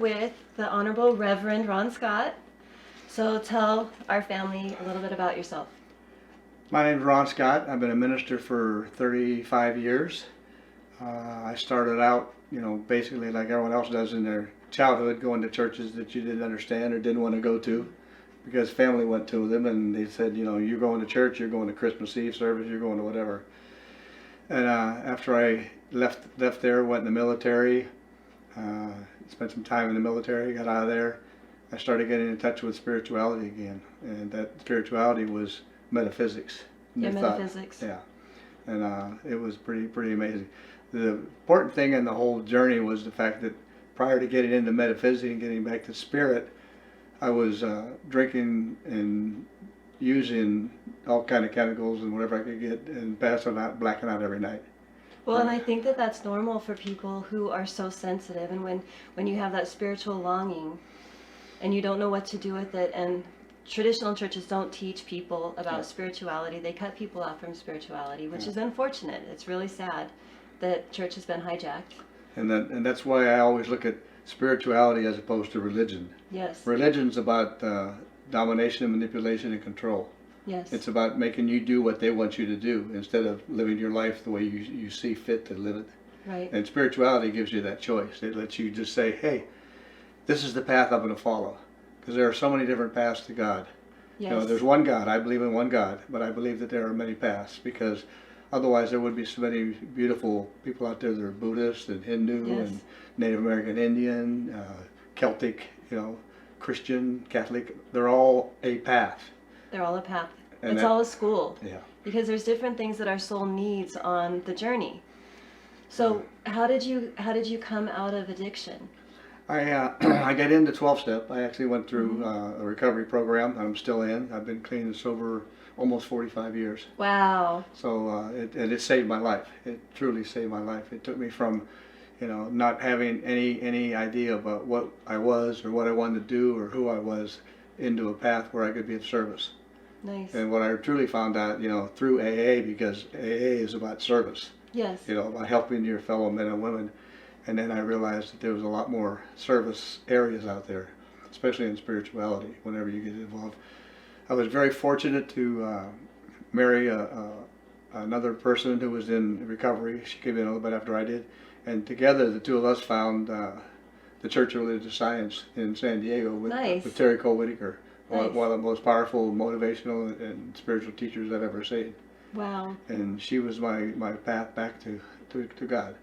with the Honorable Reverend Ron Scott. So tell our family a little bit about yourself. My name is Ron Scott. I've been a minister for 35 years. I started out, basically like everyone else does in their childhood, going to churches that you didn't understand or didn't want to go to because family went to them and they said, you're going to church, you're going to Christmas Eve service, you're going to whatever. And after I left there, went in the military, spent some time in the military, got out of there, I started getting in touch with spirituality again. And that spirituality was metaphysics. Yeah, metaphysics. Yeah. And it was pretty amazing. The important thing in the whole journey was the fact that prior to getting into metaphysics and getting back to spirit, I was drinking and using all kind of chemicals and whatever I could get and passing out, blacking out every night. Well, and I think that that's normal for people who are so sensitive, and when you have that spiritual longing and you don't know what to do with it, and traditional churches don't teach people about spirituality. They cut people off from spirituality, which is unfortunate. It's really sad that church has been hijacked. And that's why I always look at spirituality as opposed to religion. Yes. Religion's about domination and manipulation and control. Yes. It's about making you do what they want you to do instead of living your life the way you see fit to live it. Right. And spirituality gives you that choice. It lets you just say, hey, this is the path I'm going to follow. Because there are so many different paths to God. Yes. There's one God. I believe in one God. But I believe that there are many paths. Because otherwise there would be so many beautiful people out there that are Buddhist and Hindu and Native American Indian, Celtic, Christian, Catholic. They're all a path. They're all a path. It's all a school. Yeah. Because there's different things that our soul needs on the journey. So how did you come out of addiction? I got into 12-step. I actually went through a recovery program. I'm still in. I've been clean and sober almost 45 years. Wow. So it saved my life. It truly saved my life. It took me from, not having any idea about what I was or what I wanted to do or who I was into a path where I could be of service. Nice. And what I truly found out, through AA, because AA is about service. Yes. About helping your fellow men and women. And then I realized that there was a lot more service areas out there, especially in spirituality, whenever you get involved. I was very fortunate to marry another person who was in recovery. She came in a little bit after I did. And together, the two of us found the Church of Religious Science in San Diego with Terry Cole Whitaker, one of the most powerful, motivational, and spiritual teachers I've ever seen. Wow. And she was my path back to God.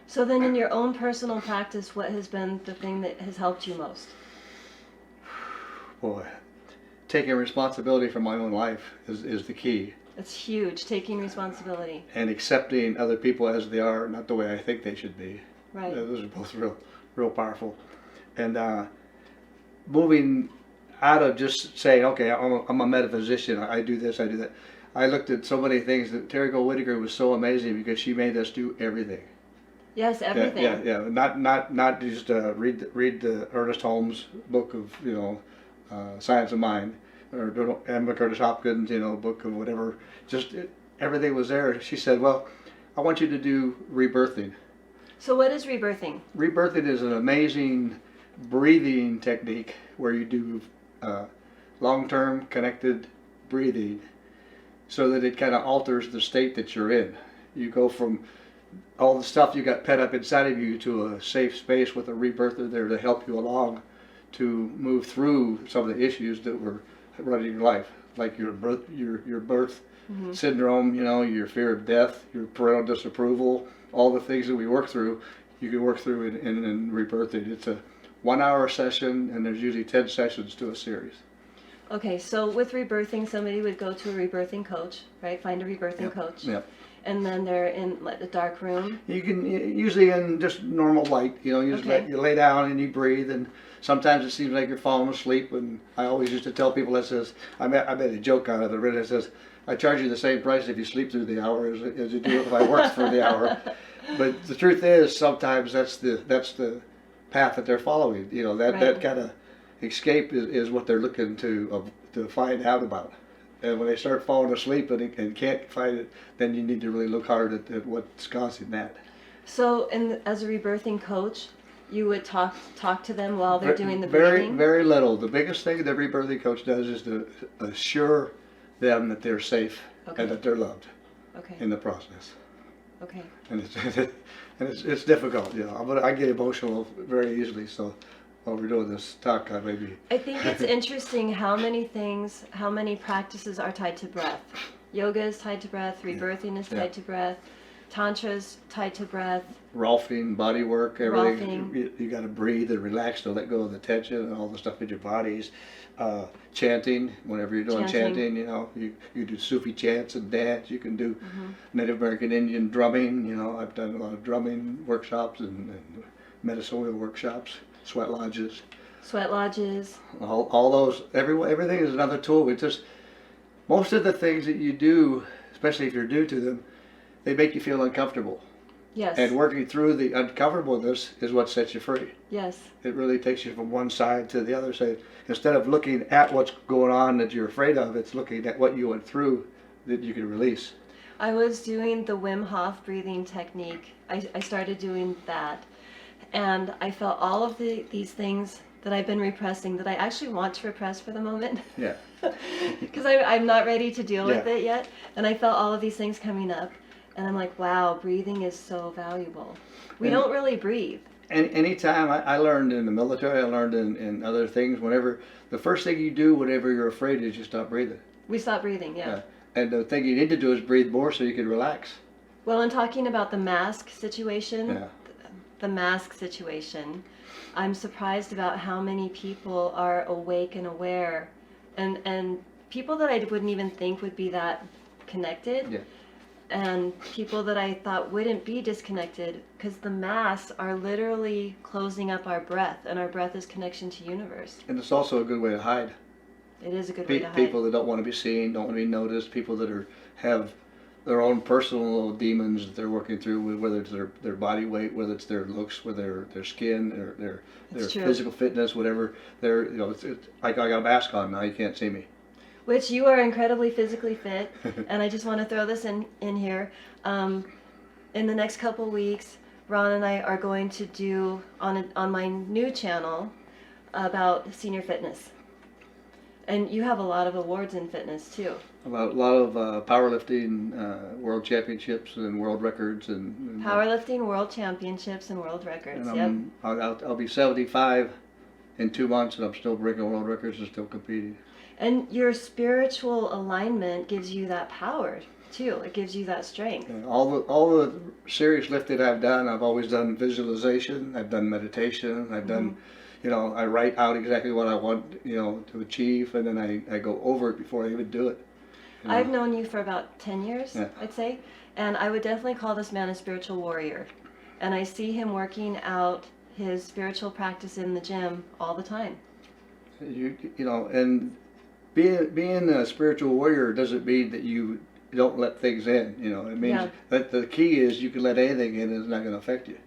So then in your own personal practice, what has been the thing that has helped you most? Boy, taking responsibility for my own life is the key. It's huge, taking responsibility. And accepting other people as they are, not the way I think they should be. Right. Those are both real powerful. And moving out of just saying, okay, I'm a metaphysician, I do this, I do that. I looked at so many things that Terry Cole Whitaker was so amazing because she made us do everything. Yes, everything. Yeah. Not just read the Ernest Holmes book of Science of Mind, or Emma Curtis Hopkins book of whatever. Just everything was there. She said, "Well, I want you to do rebirthing." So what is rebirthing? Rebirthing is an amazing breathing technique where you do long-term connected breathing, so that it kind of alters the state that you're in. You go from all the stuff you got pent up inside of you to a safe space with a rebirther there to help you along to move through some of the issues that were running your life, like your birth syndrome, your fear of death, your parental disapproval, all the things that we work through, you can work through in rebirthing. It's a 1-hour session, and there's usually 10 sessions to a series. Okay, so with rebirthing, somebody would go to a rebirthing coach, right? Find a rebirthing coach. Yep. And then they're in the dark room. You can usually in just normal light. You just you lay down and you breathe, and sometimes it seems like you're falling asleep. And I always used to tell people that says I made a joke out of it. It says I charge you the same price if you sleep through the hour as you do if I work through the hour. But the truth is, sometimes that's the path that they're following. That kind of escape is what they're looking to find out about. And when they start falling asleep and can't find it, then you need to really look hard at what's causing that. So, as a rebirthing coach, you would talk to them while they're doing the very, breathing? very little. The biggest thing the Rebirthing Coach does is to assure them that they're safe Okay. and that they're loved Okay. in the process. Okay. And it's difficult, you know. I get emotional very easily, so while we're doing this talk, I maybe. I think it's interesting how many practices are tied to breath. Yoga is tied to breath. Rebirthing is tied to breath. Tantra is tied to breath. Rolfing, body work, everything. Rolfing. You got to breathe and relax to let go of the tension and all the stuff in your bodies. Chanting, whenever you're doing chanting, you know, you do Sufi chants and dance. You can do Native American Indian drumming. You know, I've done a lot of drumming workshops and medicine oil workshops, sweat lodges. Sweat lodges. All those, everything is another tool. It's just, most of the things that you do, especially if you're new to them, they make you feel uncomfortable. Yes. And working through the uncomfortableness is what sets you free. Yes. It really takes you from one side to the other side. Instead of looking at what's going on that you're afraid of, it's looking at what you went through that you can release. I was doing the Wim Hof breathing technique. I started doing that. And I felt all of these things that I've been repressing that I actually want to repress for the moment. Yeah. Because I'm not ready to deal with it yet. And I felt all of these things coming up. And I'm like, wow, breathing is so valuable. We don't really breathe. And anytime I learned in the military, I learned in other things, whenever, the first thing you do whenever you're afraid is you stop breathing. We stop breathing, yeah. And the thing you need to do is breathe more so you can relax. Well, in talking about the mask situation, Yeah. the mask situation, I'm surprised about how many people are awake and aware, and people that I wouldn't even think would be that connected. Yeah. And people that I thought wouldn't be disconnected, because the masks are literally closing up our breath, and our breath is connection to universe. And it's also a good way to hide. It is a good way to hide. People that don't want to be seen, don't want to be noticed, people that have their own personal little demons that they're working through, whether it's their body weight, whether it's their looks, whether their skin, or their physical fitness, whatever. It's I got a mask on now, you can't see me. Which you are incredibly physically fit, and I just want to throw this in here. In the next couple weeks, Ron and I are going to do on my new channel about senior fitness. And you have a lot of awards in fitness too. A lot of powerlifting, world championships and world records and Powerlifting world championships and world records. And I'll be 75 in 2 months, and I'm still breaking world records and still competing. And your spiritual alignment gives you that power too. It gives you that strength. And all the serious lifting I've done, I've always done visualization. I've done meditation. I've done, I write out exactly what I want, to achieve, and then I go over it before I even do it. I've known you for about 10 years, Yeah. I'd say, and I would definitely call this man a spiritual warrior. And I see him working out his spiritual practice in the gym all the time. And being a spiritual warrior doesn't mean that you don't let things in. It means that the key is you can let anything in, and it's not going to affect you.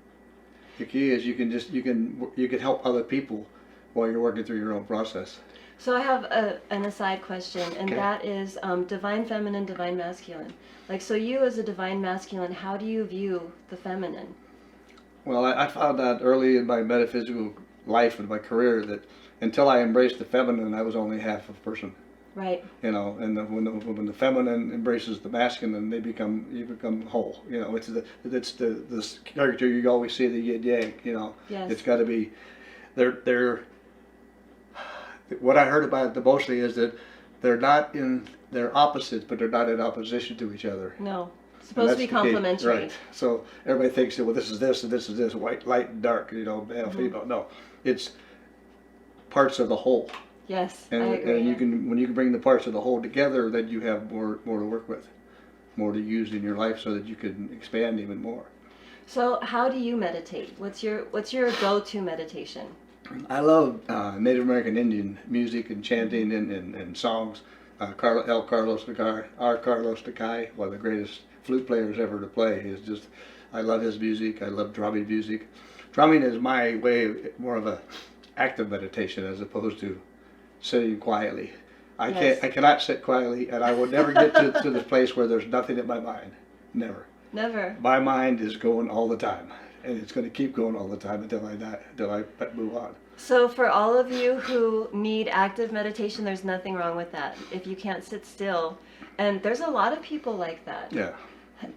The key is you can help other people while you're working through your own process. So I have an aside question, and that is divine feminine, divine masculine. So you as a divine masculine, how do you view the feminine? Well, I found out early in my metaphysical life and my career that until I embraced the feminine, I was only half a person. Right. And when the feminine embraces the masculine, you become whole. It's the character you always see, the yin yang. Yes. It's got to be. They're. What I heard about it mostly is that they're opposites, but they're not in opposition to each other. No. It's supposed to be complementary. Right. So everybody thinks, well, this is this and this is this, white, light, and dark. Male, female. No, it's parts of the whole. Yes, and, I agree. And when you can bring the parts of the whole together, then you have more to work with, more to use in your life, so that you can expand even more. So how do you meditate? What's your go-to meditation? I love Native American Indian music and chanting and songs. Carlos Takai, one of the greatest flute players ever to play. I love his music. I love drumming music. Drumming is my way, more of a active meditation as opposed to sitting quietly. I cannot sit quietly, and I will never get to the place where there's nothing in my mind. Never. Never. My mind is going all the time, and it's going to keep going all the time until I die, until I move on. So for all of you who need active meditation, there's nothing wrong with that. If you can't sit still, and there's a lot of people like that. Yeah.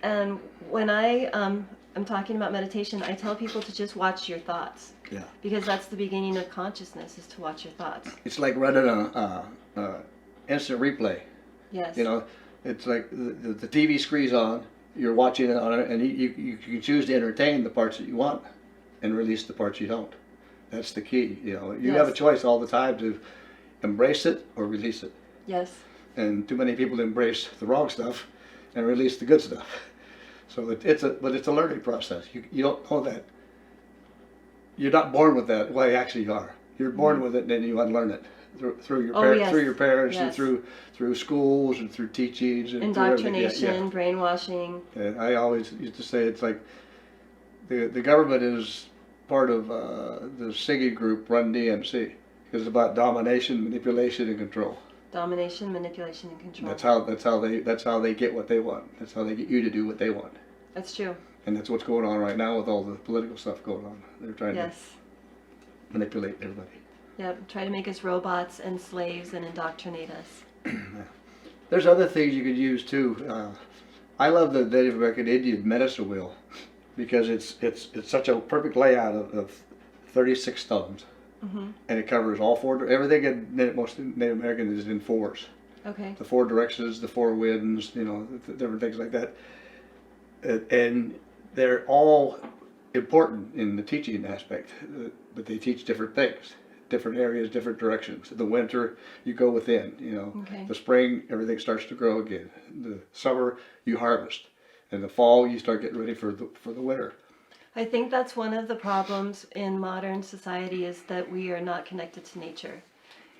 And when I'm talking about meditation, I tell people to just watch your thoughts. Yeah. Because that's the beginning of consciousness, is to watch your thoughts. It's like running a instant replay. Yes. You know, it's like the TV screen's on, you're watching it on it, and you can choose to entertain the parts that you want and release the parts you don't. That's the key. You know, you have a choice all the time to embrace it or release it. Yes. And too many people embrace the wrong stuff and release the good stuff. So it's a learning process. You don't know that. You're not born with that. Well, you actually are. You're born with it, and then you unlearn it through your parents, and through schools and through teachings and indoctrination, brainwashing. And I always used to say it's like the government is part of the singing group Run DMC. It's about domination, manipulation, and control. Domination, manipulation, and control. That's how they get what they want. That's how they get you to do what they want. That's true. And that's what's going on right now with all the political stuff going on. They're trying to Yes. manipulate everybody. Yep. Try to make us robots and slaves and indoctrinate us. There's other things you could use too. I love the Native American Indian medicine wheel because it's such a perfect layout of 36 stones. Mm-hmm. And it covers all four. Everything in most Native American is in fours. Okay. The four directions, the four winds, different things like that. And they're all important in the teaching aspect, but they teach different things, different areas, different directions. In the winter, you go within. Okay. The spring, everything starts to grow again. The summer, you harvest. In the fall, you start getting ready for the winter. I think that's one of the problems in modern society, is that we are not connected to nature,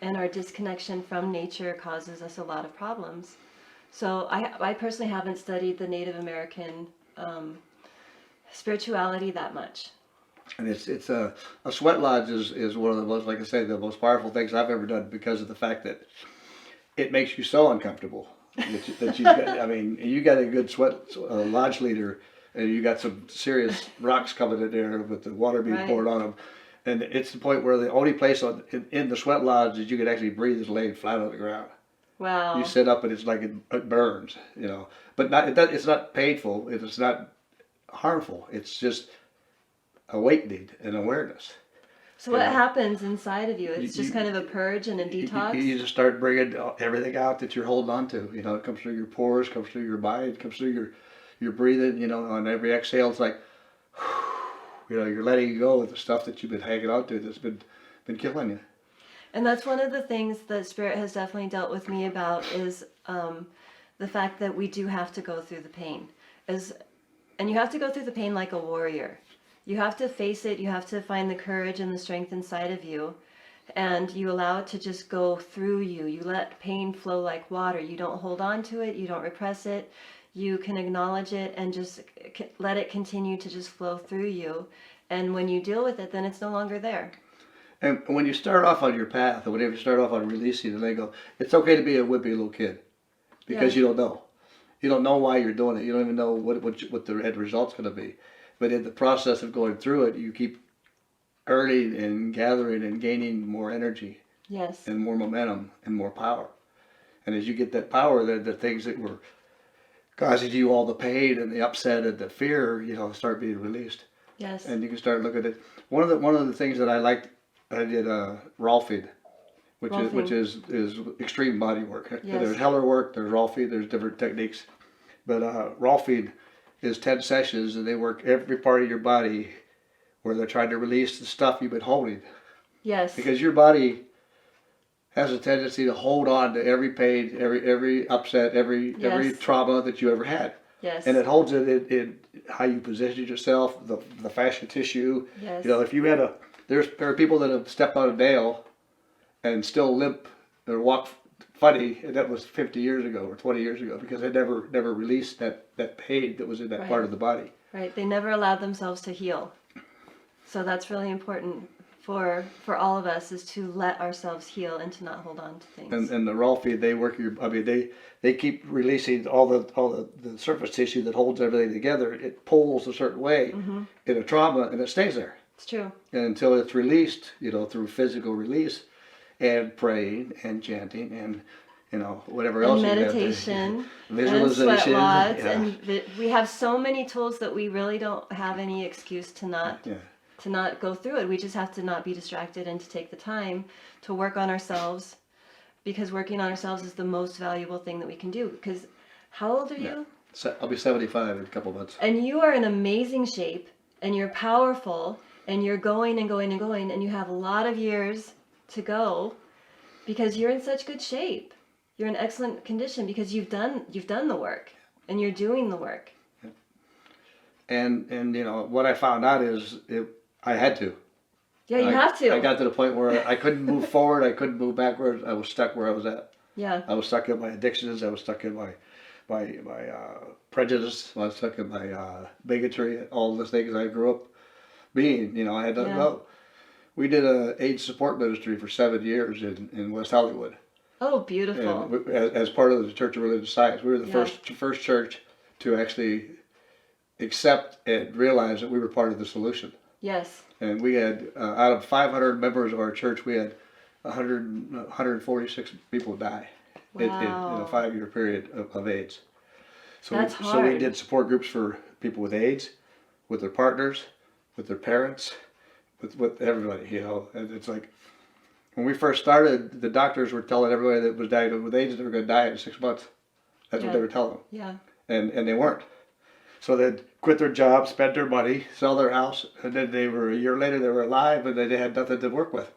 and our disconnection from nature causes us a lot of problems. So I personally haven't studied the Native American spirituality that much. And it's a sweat lodge is one of the most, like I say, the most powerful things I've ever done, because of the fact that it makes you so uncomfortable that you got, I mean, you got a good sweat lodge leader, and you got some serious rocks coming in there with the water being poured on them. And it's the point where the only place in the sweat lodge that you can actually breathe is laying flat on the ground. Wow. You sit up and it's like it burns, But it's not painful. It's not harmful. It's just awakening and awareness. So what happens inside of you? It's just kind of a purge and a detox? You just start bringing everything out that you're holding on to. It comes through your pores, comes through your mind, comes through your breathing. On every exhale, it's like, you're letting go of the stuff that you've been hanging on to that's been killing you. And that's one of the things that Spirit has definitely dealt with me about, is the fact that we do have to go through the pain. And you have to go through the pain like a warrior. You have to face it. You have to find the courage and the strength inside of you. And you allow it to just go through you. You let pain flow like water. You don't hold on to it. You don't repress it. You can acknowledge it and just let it continue to just flow through you. And when you deal with it, then it's no longer there. And when you start off on your path, or whenever you start off on releasing, and they go, it's okay to be a wimpy little kid, because you don't know. You don't know why you're doing it. You don't even know what the end result's going to be. But in the process of going through it, you keep earning and gathering and gaining more energy. Yes. And more momentum and more power. And as you get that power, the things that were causing you all the pain and the upset and the fear, start being released. Yes. And you can start looking at one of the things that I liked. I did Rolfing, which is extreme body work. Yes. There's Heller work, there's Rolfing, there's different techniques. But Rolfing is 10 sessions, and they work every part of your body where they're trying to release the stuff you've been holding. Yes. Because your body has a tendency to hold on to every pain, every upset, every trauma that you ever had. Yes. And it holds it in how you position yourself, the fascia tissue. Yes. If you had there are people that have stepped on a nail and still limp or walk funny, and that was 50 years ago or 20 years ago, because they never released that pain that was in that part of the body. Right. They never allowed themselves to heal. So that's really important. for all of us is to let ourselves heal and to not hold on to things. And the raw feed, they work they keep releasing all the surface tissue that holds everything together. It pulls a certain way in a trauma, and it stays there. It's true. And until it's released, through physical release and praying and chanting and whatever else. And meditation, visualization, and sweat lots, and we have so many tools that we really don't have any excuse to not go through it. We just have to not be distracted and to take the time to work on ourselves, because working on ourselves is the most valuable thing that we can do. Because how old are you? So I'll be 75 in a couple months. And you are in amazing shape, and you're powerful, and you're going and going and going, and you have a lot of years to go because you're in such good shape. You're in excellent condition because you've done the work, and you're doing the work. Yeah. And what I found out is I had to. Yeah, you have to. I got to the point where I couldn't move forward. I couldn't move backwards. I was stuck where I was at. Yeah. I was stuck in my addictions. I was stuck in my prejudice. I was stuck in my bigotry. All the things I grew up being. I had to go. We did a AIDS support ministry for 7 years in West Hollywood. Oh, beautiful. And as part of the Church of Religious Science, we were the first church to actually accept and realize that we were part of the solution. Yes. And we had, out of 500 members of our church, we had 146 people die in a 5-year period of AIDS. So That's hard. So we did support groups for people with AIDS, with their partners, with their parents, with everybody, And it's like, when we first started, the doctors were telling everybody that was diagnosed with AIDS that they were going to die in 6 months. That's what they were telling them. Yeah. And they weren't. So they'd quit their job, spend their money, sell their house, and then a year later they were alive, and they had nothing to work with.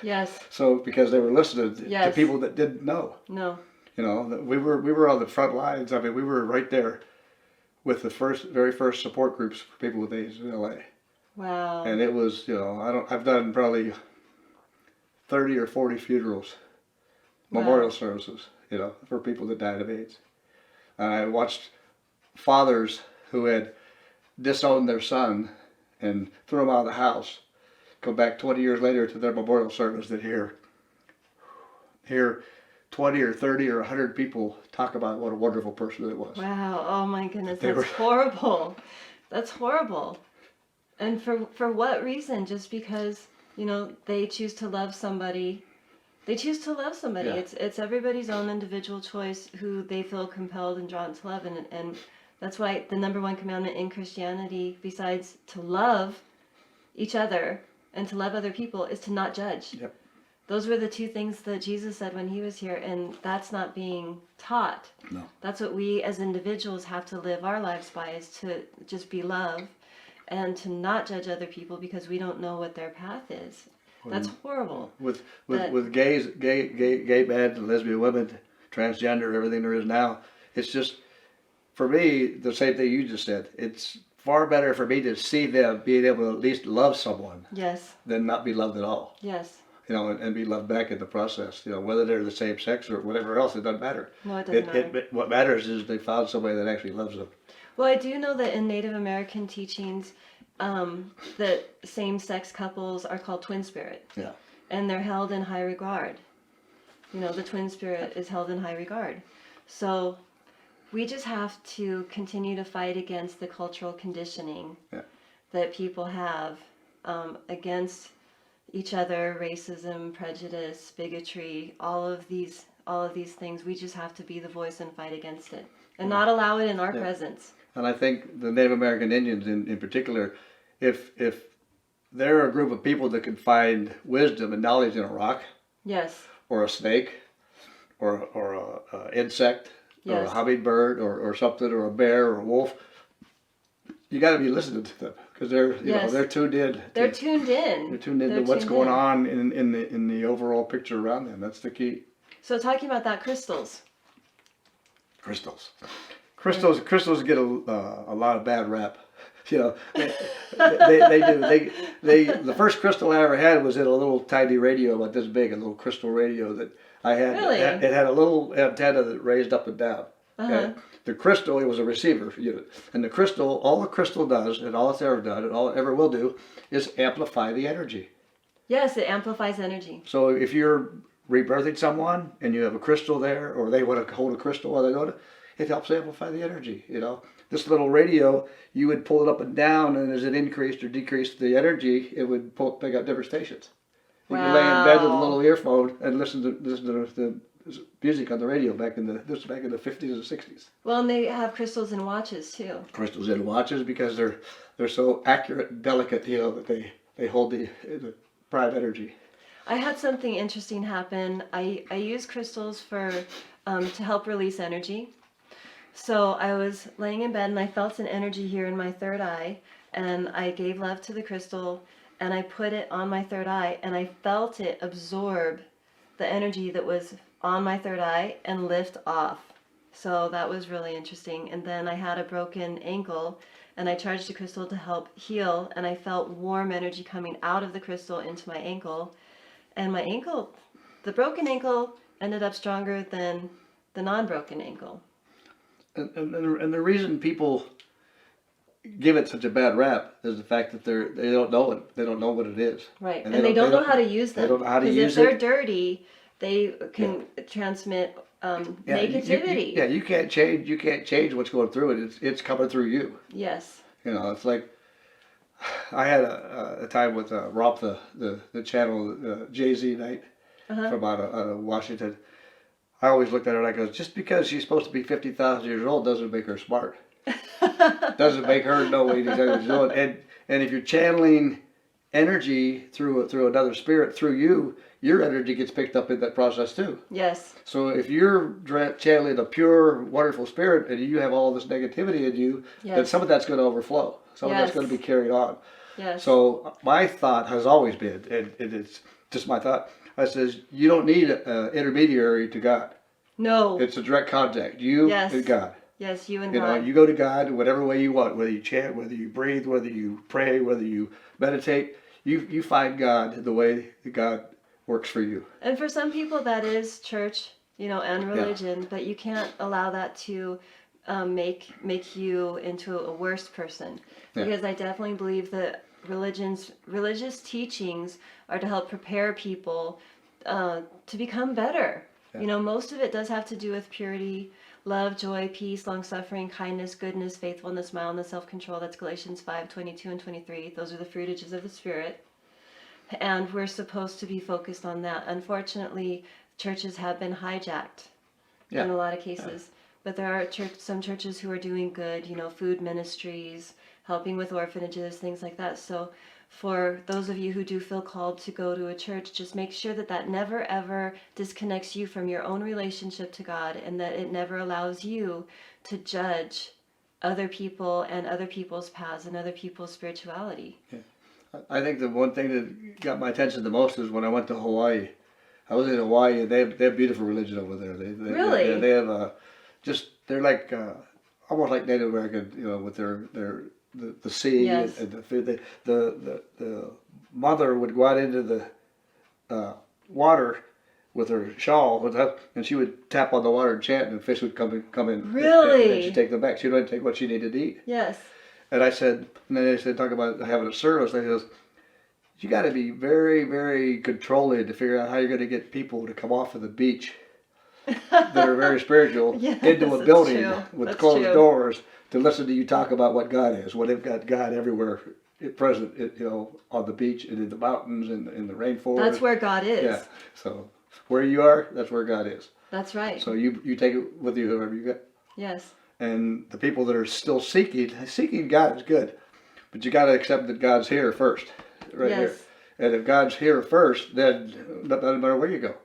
Yes. So because they were listening to people that didn't know. No. We were on the front lines. I mean, we were right there with the very first support groups for people with AIDS in LA. Wow. And it was, I've done probably 30 or 40 funerals, memorial services, for people that died of AIDS. And I watched fathers who had disowned their son and threw him out of the house come back 20 years later to their memorial service that hear 20 or 30 or 100 people talk about what a wonderful person it was. Wow. Oh my goodness. That's horrible. That's horrible. And for what reason? Just because, they choose to love somebody. They choose to love somebody. Yeah. It's everybody's own individual choice who they feel compelled and drawn to love. And that's why the number one commandment in Christianity, besides to love each other and to love other people, is to not judge. Yep. Those were the two things that Jesus said when he was here, and that's not being taught. No. That's what we as individuals have to live our lives by, is to just be love and to not judge other people because we don't know what their path is. That's horrible. With gays, gay men, and lesbian women, transgender, everything there is now, it's just, for me, the same thing you just said. It's far better for me to see them being able to at least love someone. Yes. Than not be loved at all. Yes. And be loved back in the process. Whether they're the same sex or whatever else, it doesn't matter. No, it doesn't matter. What matters is they found somebody that actually loves them. Well, I do know that in Native American teachings, that same-sex couples are called twin spirit. Yeah. And they're held in high regard. The twin spirit is held in high regard. So we just have to continue to fight against the cultural conditioning that people have against each other, racism, prejudice, bigotry, all of these things. We just have to be the voice and fight against it and not allow it in our presence. And I think the Native American Indians in particular, if they're a group of people that can find wisdom and knowledge in a rock, yes, or a snake, or a insect, or a hummingbird, or something, or a bear, or a wolf, you got to be listening to them because they're they're tuned in. They're tuned in. They're tuned into what's going on in the overall picture around them. That's the key. So talking about that, crystals. Crystals get a lot of bad rap. They do. The first crystal I ever had was in a little tiny radio about this big, a little crystal radio that I had. Really? It had a little antenna that raised up and down. Uh-huh. The crystal, it was a receiver unit. And the crystal, all the crystal does, and all it's ever done, and all it ever will do, is amplify the energy. Yes, it amplifies energy. So if you're rebirthing someone and you have a crystal there, or they want to hold a crystal while they do it, it helps amplify the energy. This little radio, you would pull it up and down, and as it increased or decreased the energy, it would pick up different stations. You could lay in bed with a little earphone and listen to the music on the radio back in the 50s and 60s. Well, and they have crystals in watches too. Crystals in watches because they're so accurate and delicate, that they hold the prime energy. I had something interesting happen. I use crystals for to help release energy. So I was laying in bed and I felt an energy here in my third eye, and I gave love to the crystal and I put it on my third eye, and I felt it absorb the energy that was on my third eye and lift off. So that was really interesting. And then I had a broken ankle, and I charged the crystal to help heal, and I felt warm energy coming out of the crystal into my ankle. And my ankle, the broken ankle, ended up stronger than the non-broken ankle. And the reason people give it such a bad rap is the fact that they don't know it. They don't know what it is. Right, and they don't know how to use them. They don't know how to use it. Because if they're dirty, they can transmit negativity. You can't change what's going through it. It's coming through you. Yes. It's like I had a time with Rob, the channel Jay-Z night from out of Washington. I always looked at her and I go, just because she's supposed to be 50,000 years old doesn't make her smart. Doesn't make her know what she's doing. And if you're channeling energy through another spirit, through you, your energy gets picked up in that process too. Yes. So if you're channeling a pure, wonderful spirit and you have all this negativity in you, then some of that's going to overflow. Some of that's going to be carried on. Yes. So my thought has always been, and it's just my thought, I says, you don't need an intermediary to God. No. It's a direct contact. You and God. Yes, you and God. You go to God whatever way you want, whether you chant, whether you breathe, whether you pray, whether you meditate. You find God the way that God works for you. And for some people that is church, and religion, but you can't allow that to make you into a worse person. Because I definitely believe that religious teachings are to help prepare people to become better. Most of it does have to do with purity, love, joy, peace, long-suffering, kindness, goodness, faithfulness, mildness, self-control. That's Galatians 5:22 and 23. Those are the fruitages of the Spirit. And we're supposed to be focused on that. Unfortunately, churches have been hijacked in a lot of cases. But there are some churches who are doing good, food ministries, helping with orphanages, things like that. So for those of you who do feel called to go to a church, just make sure that never ever disconnects you from your own relationship to God, and that it never allows you to judge other people and other people's paths and other people's spirituality. Yeah. I think the one thing that got my attention the most is when I went to Hawaii. I was in Hawaii, and they have beautiful religion over there. Really? They have they're like almost like Native American, with the sea and the food. The mother would go out into the water with her shawl, and she would tap on the water and chant, and fish would come in. Really? And then she'd take them back. She would take what she needed to eat. Yes. And then they said, talk about having a service. They says, you got to be very, very controlling to figure out how you're going to get people to come off of the beach that are very spiritual into a building with closed doors to listen to you talk about what God is. Well, they've got God everywhere present, on the beach and in the mountains and in the rainforest. That's where God is. Yeah. So where you are, that's where God is. That's right. So you take it with you whoever you get. Yes. And the people that are still seeking God is good. But you got to accept that God's here first. Right here. And if God's here first, then it doesn't matter where you go.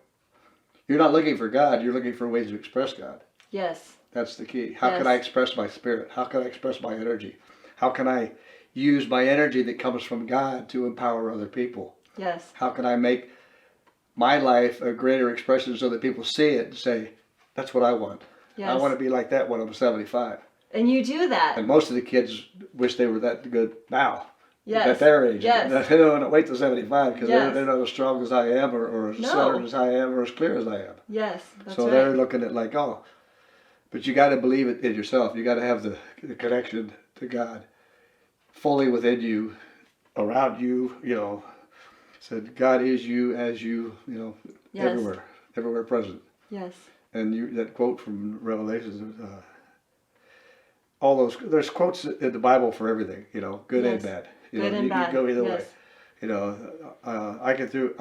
You're not looking for God, you're looking for ways to express God. Yes. That's the key. How can I express my spirit? How can I express my energy? How can I use my energy that comes from God to empower other people? Yes. How can I make my life a greater expression so that people see it and say, that's what I want. Yes. I want to be like that when I'm 75. And you do that. And most of the kids wish they were that good now. Yes. At their age. Yes. They don't want to wait till 75 because they're not as strong as I am or as centered as I am or as clear as I am. Yes, that's so they're looking at like, but you got to believe it in yourself. You got to have the connection to God fully within you, around you, Said God is you as you, Yes. everywhere present. Yes. And that quote from Revelations, all those, there's quotes in the Bible for everything, good and Yes. bad. Good and you bad. can go either Yes. way. I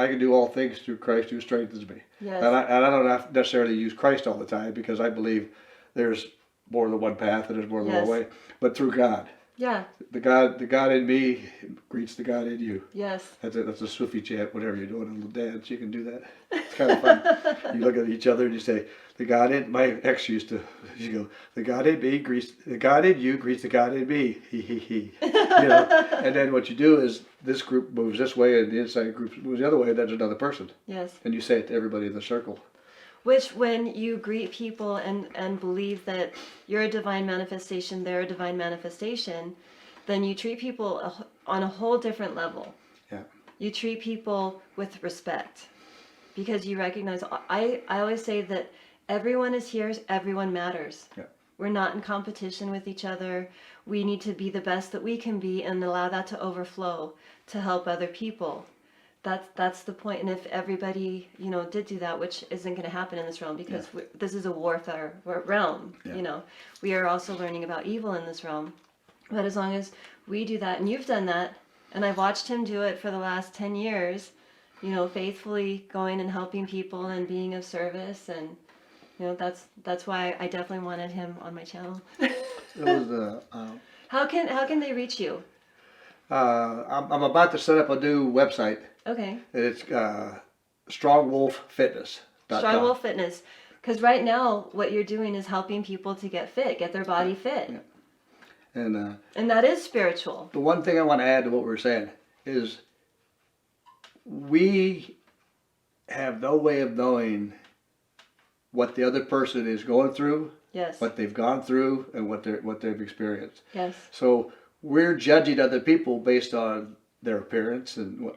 can do all things through Christ who strengthens me. Yes. And I don't have to necessarily use Christ all the time, because I believe there's more than one path and there's more than Yes. one way, but through God. Yeah. The God in me greets the God in you. Yes. That's a Sufi chant. Whenever you're doing a little dance, you can do that. It's kind of fun. You look at each other and you say, "The God in my ex used to." You go, "The God in me greets the God in you greets the God in me." He. And then what you do is this group moves this way and the inside group moves the other way. And there's another person, Yes. and you say it to everybody in the circle. Which, when you greet people and believe that you're a divine manifestation, they're a divine manifestation, then you treat people on a whole different level. Yeah. You treat people with respect, because you recognize, I always say that everyone is here, everyone matters. Yeah. We're not in competition with each other. We need to be the best that we can be and allow that to overflow to help other people. That's the point. And if everybody, did do that, which isn't going to happen in this realm, because this is a warfare realm, Yeah. We are also learning about evil in this realm. But as long as we do that, and you've done that, and I've watched him do it for the last 10 years, faithfully going and helping people and being of service, and that's why I definitely wanted him on my channel. It was How can they reach you? I'm about to set up a new website. Okay. It's strongwolffitness.com. Strong Wolf Fitness. Because right now, what you're doing is helping people to get fit, get their body fit. Yeah. And that is spiritual. the one thing I want to add to what we're saying is we have no way of knowing what the other person is going through, Yes. what they've gone through, and what they've experienced. Yes. So we're judging other people based on their appearance and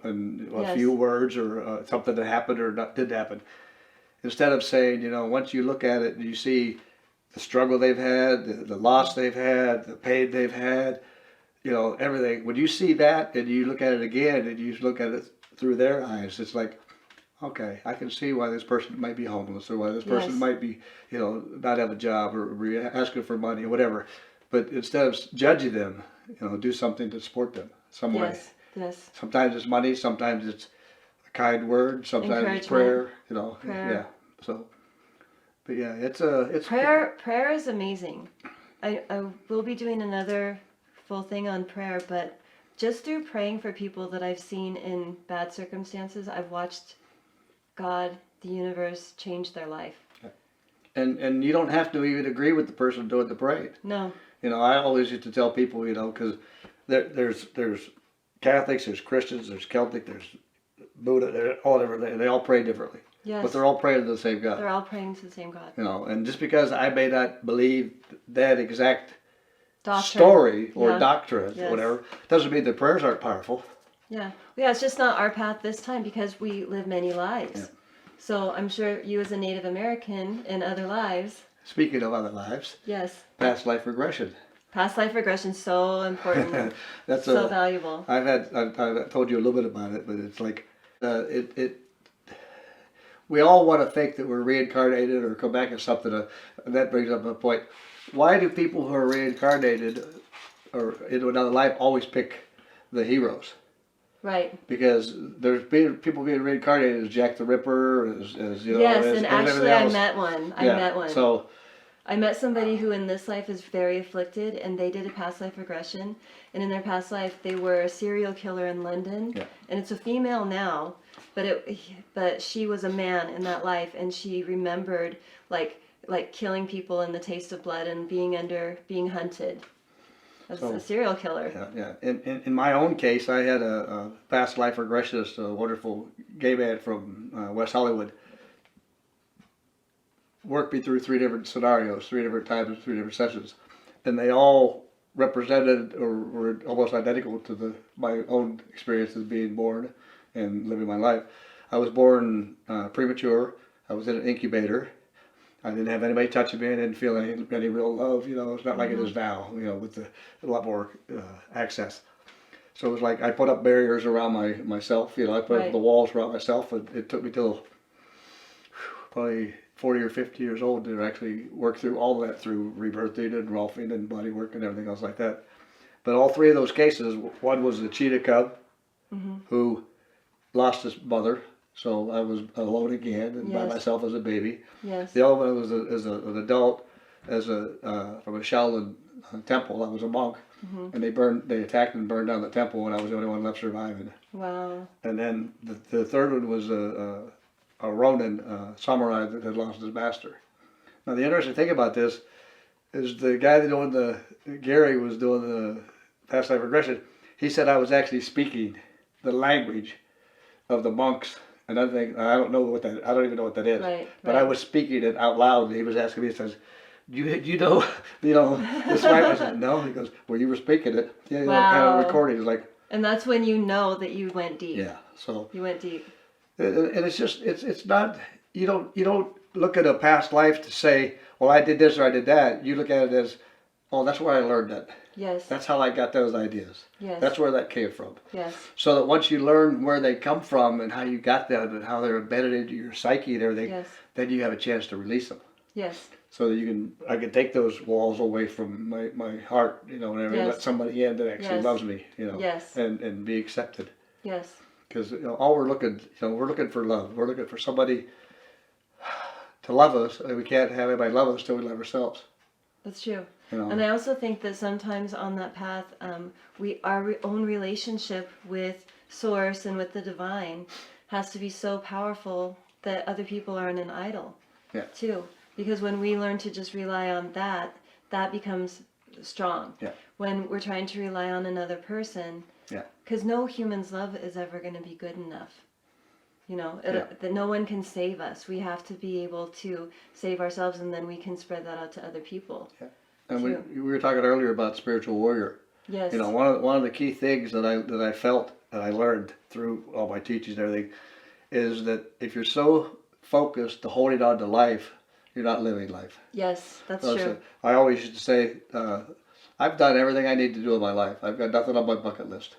a Yes. few words or something that happened or didn't happen. Instead of saying, once you look at it and you see the struggle they've had, the loss they've had, the pain they've had, everything. When you see that and you look at it again and you look at it through their eyes, it's like, okay, I can see why this person might be homeless, or why this person Yes. might be, not have a job or asking for money or whatever. But instead of judging them, do something to support them some way. Yes. Yes. Sometimes it's money, sometimes it's a kind word, sometimes it's prayer. Prayer. Yeah. So, but yeah, it's Prayer is amazing. I will be doing another full thing on prayer, but just through praying for people that I've seen in bad circumstances, I've watched God, the universe, change their life. And you don't have to even agree with the person doing the praying. No. I always used to tell people, because there's Catholics, there's Christians, there's Celtic, there's Buddha, they're all different. They all pray differently. Yes. But they're all praying to the same God. They're all praying to the same God. And just because I may not believe that exact Doctrine. story or Yeah. doctrine, Yes. whatever, doesn't mean their prayers aren't powerful. Yeah. Yeah, it's just not our path this time, because we live many lives. Yeah. So I'm sure you, as a Native American in other lives. Speaking of other lives, Yes. past life regression. Past life regression, so important. That's so valuable. I've told you a little bit about it, but it's like we all want to think that we're reincarnated or come back as something. And that brings up a point. Why do people who are reincarnated or into another life always pick the heroes? Right. Because there's people being reincarnated as Jack the Ripper, as Yes, as and everything actually I else. met one. I Yeah, met one. So I met somebody who in this life is very afflicted, and they did a past life regression, and in their past life they were a serial killer in London. Yeah. And it's a female now, but she was a man in that life, and she remembered like killing people and the taste of blood and being hunted as a serial killer. yeah. In my own case, I had a past life regressionist, a wonderful gay man from West Hollywood, worked me through 3 different scenarios, 3 different times, 3 different sessions, and they all represented or were almost identical to my own experience as being born and living my life. I was born premature. I was in an incubator. I didn't have anybody touching me. I didn't feel any real love. It's not like it is now. With a lot more access. So it was like I put up barriers around myself. You know, I put up Right. the walls around myself. And it took me till probably 40 or 50 years old to actually work through all of that through rebirthing and rolfing and body work and everything else like that. But all three of those cases, one was the cheetah cub who lost his mother, so I was alone again and by Yes. myself as a baby. Yes. The other one was an adult, from a Shaolin temple. I was a monk, and they attacked and burned down the temple, and I was the only one left surviving. Wow. And then the third one was a Ronin samurai that had lost his master. Now the interesting thing about this is the guy that doing Gary was doing the past life regression. He said I was actually speaking the language of the monks, and I think I don't even know what that is. Right. But I was speaking it out loud. And he was asking me, he says, "You know, this language?" I said, "No." He goes, "Well, you were speaking it." Yeah, you know, kind Wow. of recording. It's like, And that's when you know that you went deep. yeah. So You went deep. and it's just it's not you don't look at a past life to say, well, I did this or I did that. You look at it as, oh, that's where I learned that. Yes. That's how I got those ideas. Yes. That's where that came from. Yes. So that once you learn where they come from and how you got them and how they're embedded into your psyche and everything, Yes. then you have a chance to release them. Yes. So that I can take those walls away from my heart, and Yes. let somebody in that actually Yes. loves me, Yes. and be accepted. Yes. Because all we're looking for love. We're looking for somebody to love us, and we can't have anybody love us till we love ourselves. That's true. You know? And I also think that sometimes on that path, our own relationship with Source and with the divine has to be so powerful that other people aren't an idol. Yeah. Too. Because when we learn to just rely on that, that becomes strong. Yeah. When we're trying to rely on another person, Yeah. because no human's love is ever going to be good enough. Yeah. That no one can save us. We have to be able to save ourselves, and then we can spread that out to other people. Yeah. And we True. were talking earlier about spiritual warrior. Yes. One of the key things that I felt that I learned through all my teachings and everything is that if you're so focused to holding on to life, you're not living life. Yes, that's So true. I always used to say, I've done everything I need to do in my life. I've got nothing on my bucket list.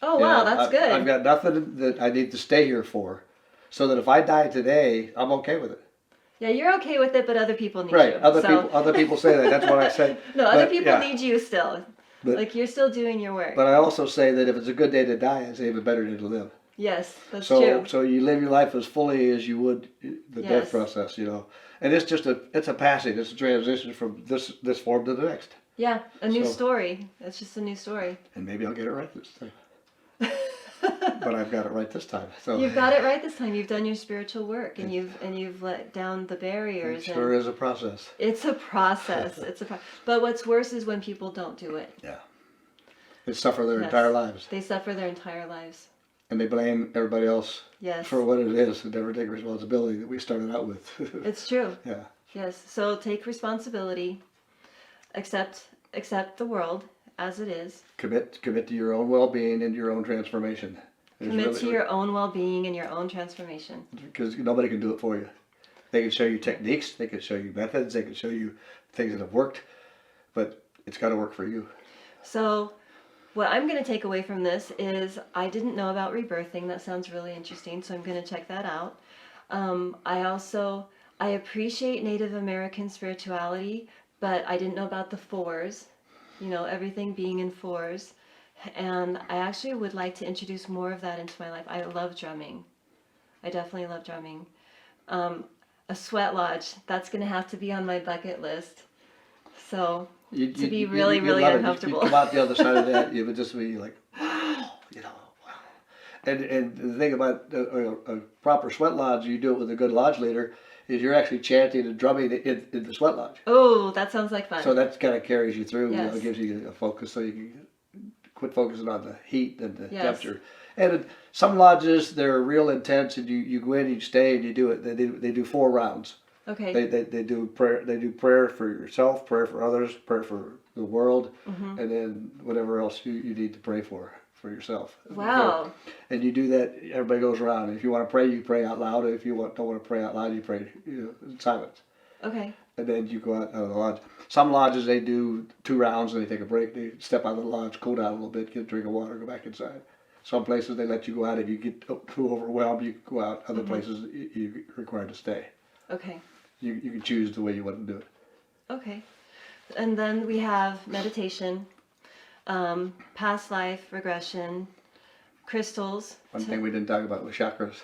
Oh, wow, that's good. I've got nothing that I need to stay here for. So that if I die today, I'm okay with it. Yeah, you're okay with it, but other people need Right. you. Other people say that. That's what I said. No, other But, people yeah. need you still. But- You're still doing your work. But I also say that if it's a good day to die, it's even better day to live. Yes, that's So true. so you live your life as fully as you would the Yes. death process, And it's just it's a passing. It's a transition from this form to the next. Yeah, a new So- story. It's just a new story. And maybe I'll get it right this time. But I've got it right this time. So You've got it right this time. You've done your spiritual work, and you've let down the barriers. it sure and is a process. It's a process. But what's worse is when people don't do it. Yeah. They suffer their Yes. entire lives. They suffer their entire lives. And they blame everybody else Yes. for what it is and never take responsibility that we started out with. It's true. Yeah. Yes. So take responsibility. Accept the world as it is. Commit to your own well-being and your own transformation. Commit to your own well-being and your own transformation. Because nobody can do it for you. They can show you techniques, they can show you methods, they can show you things that have worked, but it's got to work for you. So what I'm going to take away from this is I didn't know about rebirthing. That sounds really interesting, so I'm going to check that out. I appreciate Native American spirituality, but I didn't know about the fours, everything being in fours. And I actually would like to introduce more of that into my life. I love drumming. I definitely love drumming. A sweat lodge, that's going to have to be on my bucket list. So to be really uncomfortable. You come out the other side of that, you would just be like, wow, wow. And the thing about a proper sweat lodge, you do it with a good lodge leader, is you're actually chanting and drumming in the sweat lodge. Oh, that sounds like fun. So that kind of carries you through. Yes. It gives you a focus, so you can quit focusing on the heat and the Yes. temperature. And some lodges, they're real intense, and you go in, you stay, and you do it. They do 4 rounds. Okay. They do prayer. They do prayer for yourself, prayer for others, prayer for the world, and then whatever else you need to pray for yourself. Wow. And you do that. Everybody goes around. If you want to pray, you pray out loud. If you don't want to pray out loud, you pray in silence. Okay. and then you go out of the lodge. Some lodges, they do 2 rounds and they take a break. They step out of the lodge, cool down a little bit, get a drink of water, go back inside. Some places they let you go out. If you get too overwhelmed, you can go out. Other places you're required to stay. Okay. You can choose the way you want to do it. Okay. And then we have meditation, past life, regression, crystals. One thing we didn't talk about was chakras.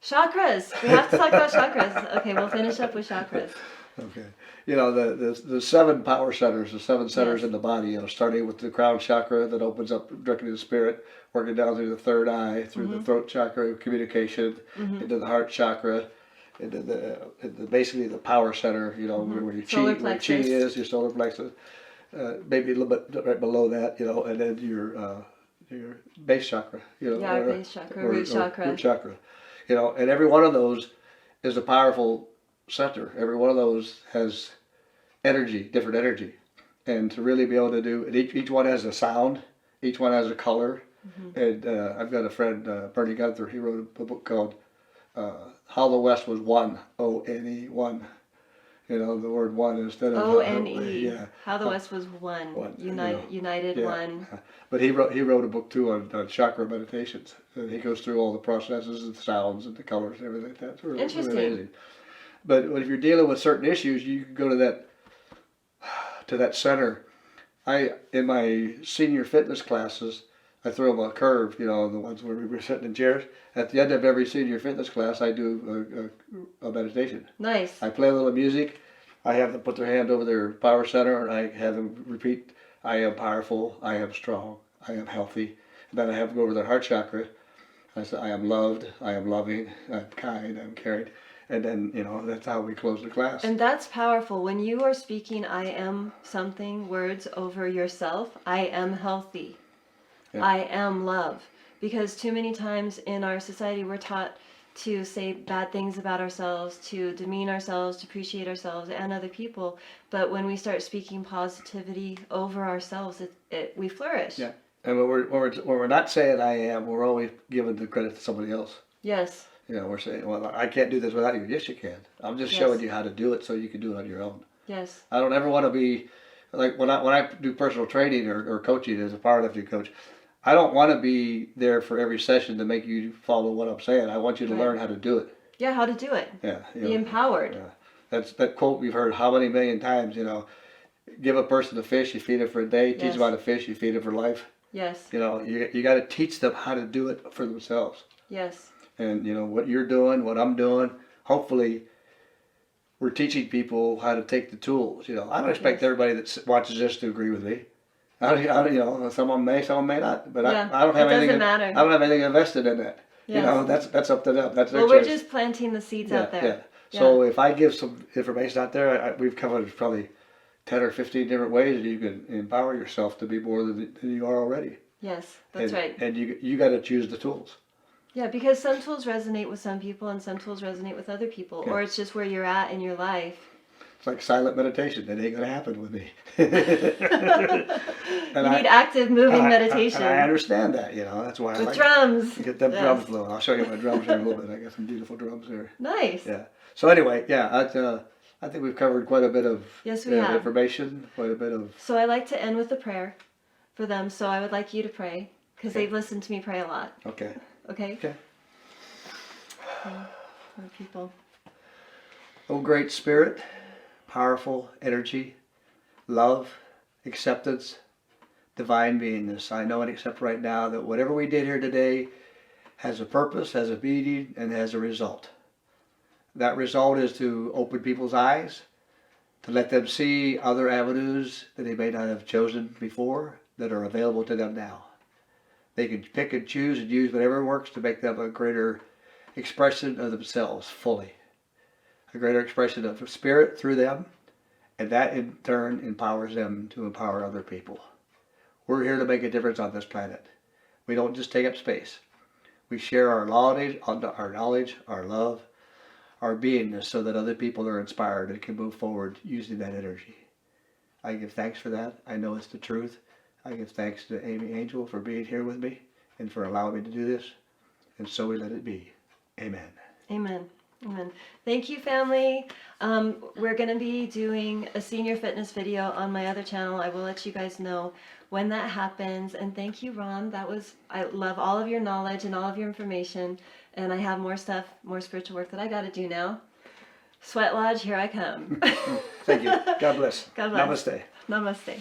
Chakras! We have to talk about chakras. Okay, we'll finish up with chakras. Okay. You know, the 7 power centers, the 7 centers Yes. in the body, you know, starting with the crown chakra that opens up directly to the spirit, working down through the third eye, through the throat chakra, communication, into the heart chakra, into basically the power center, you know, where your Solar where chi plexus. is, your solar plexus, maybe a little bit right below that, you know, and then your base chakra, you know. Yeah, our base chakra, root chakra. Root chakra. You know, and every one of those is a powerful center. Every one of those has energy, different energy. And to really be able to do it, each one has a sound, each one has a color. And I've got a friend, Bernie Gunther, he wrote a book called How the West Was One, O-N-E, one. You know, the word one instead of O-N-E. yeah. How the West was one. One, United yeah. one. But he wrote a book too on chakra meditations. And he goes through all the processes and the sounds and the colors and everything like that. It's really, Interesting. really amazing. But if you're dealing with certain issues, you can go to that center. In my senior fitness classes, I throw them a curve, you know, the ones where we were sitting in chairs. At the end of every senior fitness class, I do a meditation. Nice. I play a little music. I have them put their hand over their power center, and I have them repeat, I am powerful, I am strong, I am healthy. And then I have them go over their heart chakra. I say, I am loved, I am loving, I'm kind, I'm caring. And then, you know, that's how we close the class. And that's powerful. When you are speaking I am something words over yourself, I am healthy. Yeah. I am love. Because too many times in our society we're taught to say bad things about ourselves, to demean ourselves, to appreciate ourselves and other people. But when we start speaking positivity over ourselves, we flourish. Yeah. And when we're not saying I am, we're always giving the credit to somebody else. Yes. You know, we're saying, well, I can't do this without you. Yes, you can. I'm just Yes. showing you how to do it so you can do it on your own. Yes. I don't ever want to be, like when I do personal training or coaching as a powerlifting coach, I don't want to be there for every session to make you follow what I'm saying. I want you to Right. learn how to do it. Yeah, how to do it. Yeah. Be empowered. Yeah. That's that quote we've heard how many million times, you know, give a person a fish, you feed it for a day, teach Yes. them how to fish, you feed it for life. Yes. You know, you got to teach them how to do it for themselves. Yes. And, you know, what you're doing, what I'm doing, hopefully we're teaching people how to take the tools. You know, I don't expect Yes. everybody that watches this to agree with me. You know, someone may not. But Yeah, I don't have it doesn't anything. matter. I don't have anything invested in that. Yes. You know, that's up to them. That's their Well, we're choice. just planting the seeds Yeah, out there. yeah. So if I give some information out there, we've covered probably 10 or 15 different ways that you can empower yourself to be more than you are already. Yes, that's right. And you got to choose the tools. Yeah, because some tools resonate with some people and some tools resonate with other people. Yeah. Or it's just where you're at in your life. It's like silent meditation. That ain't going to happen with me. You need active, moving meditation. And I understand that, you know. That's why I with like drums. to get them Yes. drums flowing. I'll show you my drums here in a little bit. I got some beautiful drums here. Nice. Yeah. So anyway, yeah, I think we've covered quite a bit of Yes, we have. information, quite a bit of... So I like to end with a prayer for them. So I would like you to pray because Okay. they've listened to me pray a lot. Okay. Okay? Okay. For people. Oh, great spirit, powerful energy, love, acceptance, divine beingness. I know and accept right now that whatever we did here today has a purpose, has a meaning, and has a result. That result is to open people's eyes, to let them see other avenues that they may not have chosen before that are available to them now. They can pick and choose and use whatever works to make them a greater expression of themselves fully. A greater expression of spirit through them, and that in turn empowers them to empower other people. We're here to make a difference on this planet. We don't just take up space. We share our knowledge, our love, our beingness so that other people are inspired and can move forward using that energy. I give thanks for that. I know it's the truth. I give thanks to Amy Angel for being here with me and for allowing me to do this. And so we let it be. Amen. Amen. Amen. Thank you, family. We're going to be doing a senior fitness video on my other channel. I will let you guys know when that happens. And thank you, Ron. I love all of your knowledge and all of your information. And I have more stuff, more spiritual work that I got to do now. Sweat Lodge, here I come. Thank you. God bless. God bless. Namaste. Namaste.